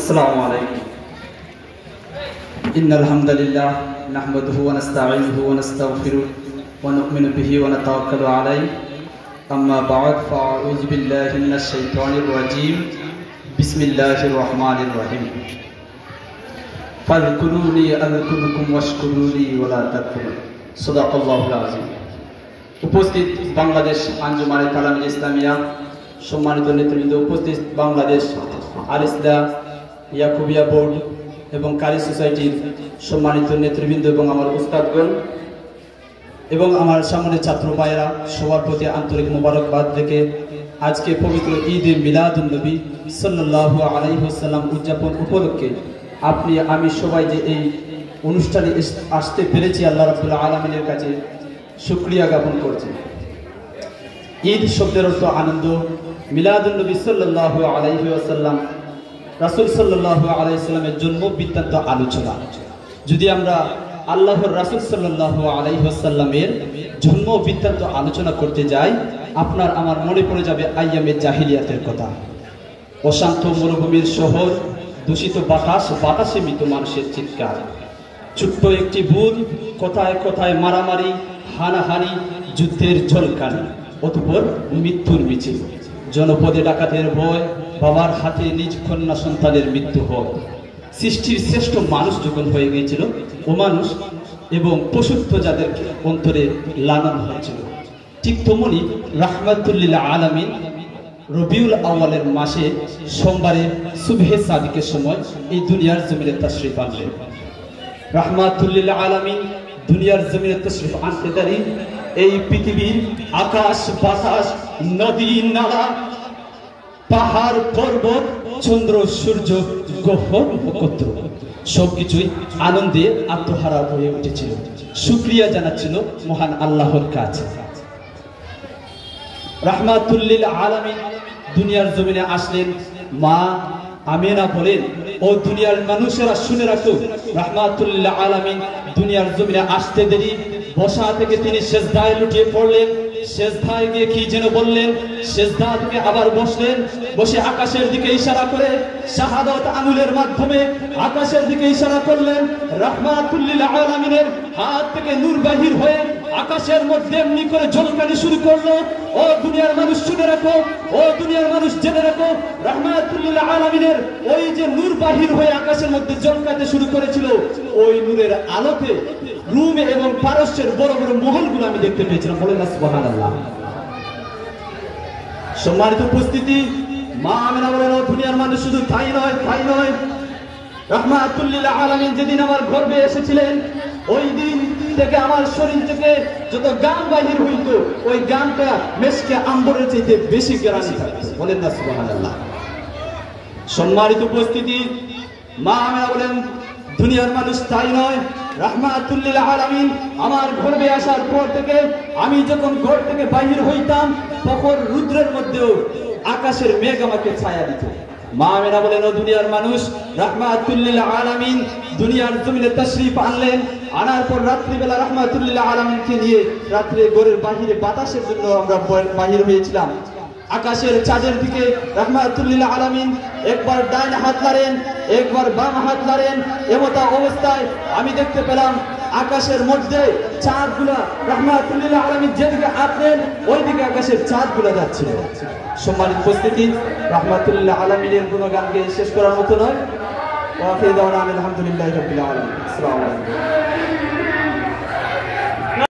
अस्सलामु अलैकुम। इन्नल हम्दुलिल्लाह नहमदुहु व नस्तईनुहु व नस्तगफिरुह व नु'मिनु बिही व नतवक्कलु अलैहि। अम्मा बअद फअऊज़ु बिल्लाहि मिनश शैतानिर रजीम। बिस्मिल्लाहिर रहमानिर रहीम। फज़कुरूनी अज़कुरुकुम वशकुरूली वला तकफुरुन। सदाकाल्लाहुल आज़ीम। उपस्थित बांग्लादेश आंजुमाने कालामे इस्लामिया सम्मानित नेतृबृंद, उपस्थित बांग्लादेश আল ইসলাম ইয়াকুবিয়া বোর্ড এবং কারি সোসাইটির সম্মানিত নেতৃবৃন্দ এবং আমার উস্তাদগণ এবং আমার সামনে ছাত্র ভাইয়েরা, সবার প্রতি আন্তরিক মোবারকবাদ রেখে আজকে পবিত্র ঈদ মিলাদুন নবী সাল্লাল্লাহু আলাইহি ওয়াসাল্লাম উদযাপন উপলক্ষে আমি সবাই যে এই অনুষ্ঠানে আসতে পেরেছি, আল্লাহ রাব্বুল আলামিনের কাছে শুকরিয়া জ্ঞাপন করছি। ঈদ শব্দের অর্থ আনন্দ। মিলাদুন নবী সাল্লাল্লাহু আলাইহি ওয়াসাল্লাম, রাসূল সাল্লাল্লাহু আলাইহি ওয়াসাল্লামের জন্ম বৃত্তান্ত আলোচনা। যদি আমরা আল্লাহর রাসূল সাল্লাল্লাহু আলাইহি ওয়াসাল্লামের জন্ম বৃত্তান্ত আলোচনা করতে যাই, আপনার আমার মনে পড়ে যাবে আইয়ামে জাহিলিয়াতের কথা। অশান্ত মরুভূমির শহর, দূষিত বাতাসে মৃত মানুষের চিৎকার, ছোট্ট একটি ভুল, কথায় কথায় মারামারি, হানাহানি, যুদ্ধের ঝলকানি, অতঃপর মৃত্যুর মিছিল, জনপদে ডাকাতের ভয়, বাবার হাতে নিজ কন্যা সন্তানের মৃত্যু হয়। সৃষ্টির শ্রেষ্ঠ মানুষ যখন হয়ে গিয়েছিল, ও মানুষ এবং পশুত্ব যাদের অন্তরে লালন হয়েছিল, ঠিক তেমনি রাহমাতুল্লিল আলামিন রবিউল আউয়ালের মাসে সোমবারে সুবহে সাদিকের সময় এই দুনিয়ার জমিনে তাশরীফ আনলেন। রাহমাতুল্লিল আলামিন দুনিয়ার জমিনে তাশরীফ আনতে দেরি এই পৃথিবীর আকাশ বাতাস, নদী নালা, পাহাড় পর্বত, চন্দ্র সূর্য, গ্রহ নক্ষত্র সবকিছুই আনন্দে আত্মহারা হয়ে উঠেছিল, শুকরিয়া জানাচ্ছিল মহান আল্লাহর কাছে। রাহমাতুল্লিল আলামিন দুনিয়ার জমিনে আসলেন। মা আমিনা বলেন, ও দুনিয়ার মানুষেরা শুনে রাখো, রাহমাতুল্লিল আলামিন দুনিয়ার জমিনে আসতে দেরি বসা থেকে তিনি সেজদায় লুটিয়ে পড়লেন। সেজদায় গিয়ে কি যেন বললেন, সেজদা থেকে আবার বসলেন, বসে আকাশের দিকে ইশারা করে শাহাদাত আঙ্গুলের মাধ্যমে আকাশের দিকে ইশারা করলেন। রাহমাতুল্লিল আলামিনের হাত থেকে নূর বাহির হয়ে আকাশের মধ্যে এমনি করে ঝলকানি শুরু করলো। ও দুনিয়ার মানুষ শুনে রাখো, ও দুনিয়ার মানুষ জেনে রাখো, রাহমাতুল্লিল আলামিনের ওই যে নূর বাহির হয়ে আকাশের মধ্যে ঝলকাতে শুরু করেছিল, ওই নূরের আলোতে রুমে এবং পারস্যের বড় বড় মহলগুলো আমি দেখতে পেয়েছিলাম। বলেন না সুবহানাল্লাহ। সম্মানিত উপস্থিতি, মা আমিনা বলেন, ও দুনিয়ার মানুষ শুধু তাই নয়, রাহমাতুল্লিল আলামিন যেদিন আমার গর্ভে এসেছিলেন, ওই দিন থেকে আমার শরীর থেকে যত গান বাহির হইত, ওই গানটা মেশকে আম্বরের চাইতে বেশি গ্রানি থাকত। বলেন না সুবহানাল্লাহ। সম্মানিত উপস্থিতি, মা আমিনা বলেন, দুনিয়ার মানুষ তাই নয়, রাহমাতুল্লিল আলামিন আমার গর্ভে আসার পর থেকে আমি যখন ঘর থেকে বাহির হইতাম, তখন রুদ্রের মধ্যেও আকাশের মেঘ আমাকে ছায়া দিত। মা আমিনা বলেন, ও দুনিয়ার মানুষ, রাহমাতুল্লিল আলামিন দুনিয়ার জমিনে তাশরীফ আনলেন। আনার পর রাত্রিবেলা রাহমাতুল্লিল আলামিনকে নিয়ে রাত্রে ঘরের বাহিরে বাতাসের জন্য আমরা বাহির হয়েছিলাম। আকাশের চাঁদের দিকে রাহমাতুল্লিল আলামিন একবার ডান হাত লাড়েন, একবার বাম হাত লাড়েন, এমতা অবস্থায় আমি দেখতে পেলাম আকাশের মধ্যে চাঁদগুলা রাহমাতুল্লিল আলামিন যেদিকে আপনেন ওইদিকে আকাশের চাঁদগুলা যাচ্ছিল। সম্মানিত উপস্থিতি, রাহমাতুল্লিল আলামিনের গুণগানকে শেষ করার মতো নয়। ওয়া আখিরু দাওয়ানা আলহামদুলিল্লাহি রাব্বিল আলামিন। আসসালামু আলাইকুম।